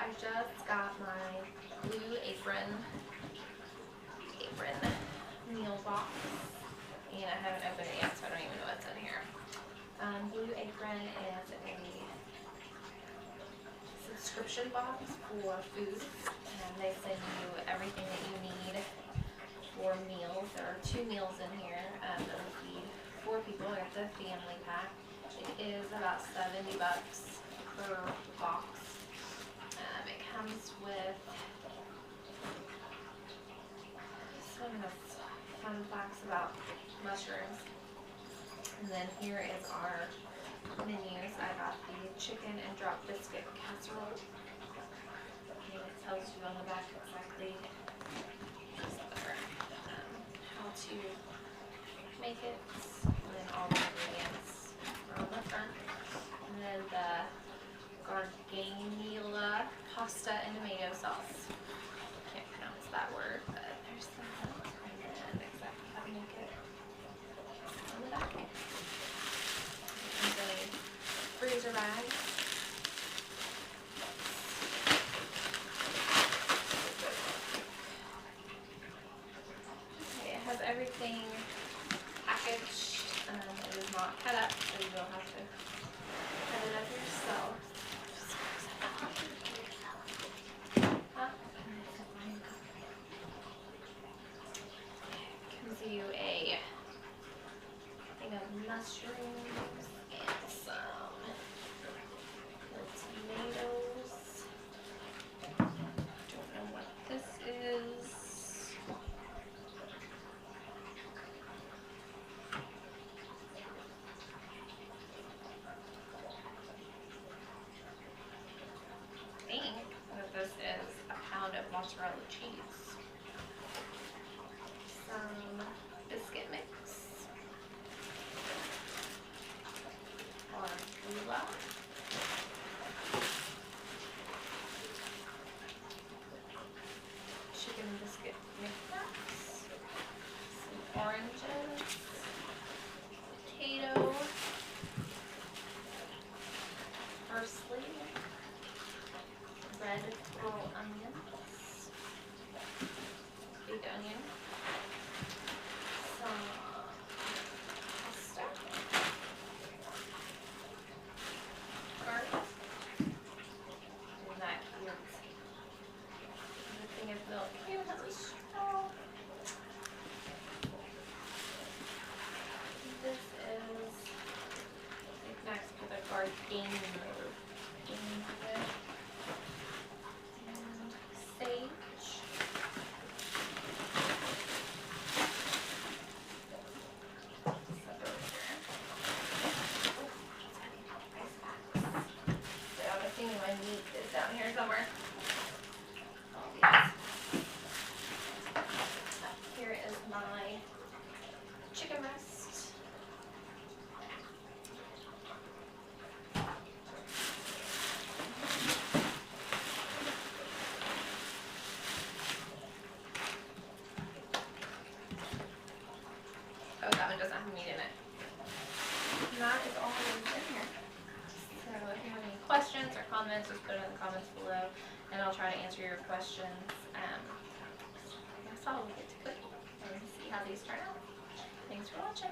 I just got my blue apron meal box, and I haven't opened it yet, so I don't even know what's in here. Blue Apron is a subscription box for food, and they send you everything that you need for meals. There are 2 meals in here that will feed 4 people. It's a family pack. It is about $70 per box. It comes with some of the fun facts about mushrooms. And then here is our menus. I got the chicken and drop biscuit casserole. And it tells you on the back exactly how to make it. And then all the ingredients are on the front. And then the garganella pasta and tomato sauce. Can't pronounce that word, but there's that. And then exactly how to make it on the back. There's a freezer bag. Okay, it has everything packaged. It is not cut up, so you will have to cut it up yourself. Gives you a thing of mushrooms and some tomatoes. Don't know what this is. I think that this is a pound of mozzarella cheese. Some biscuit mix. Arugula. Chicken biscuit mix. Some oranges. Potato. Parsley. Red pearl onions. Big onion. Some pasta. Garlic. And that is the thing of milk. Here has a straw. This is next to the garganella. And sage. My meat is down here somewhere. Here is my chicken breast. Oh, that one doesn't have meat in it. And that is all that is in here. So if you have any questions or comments, just put it in the comments below, and I'll try to answer your questions. I guess I'll get to cooking and see how these turn out. Thanks for watching.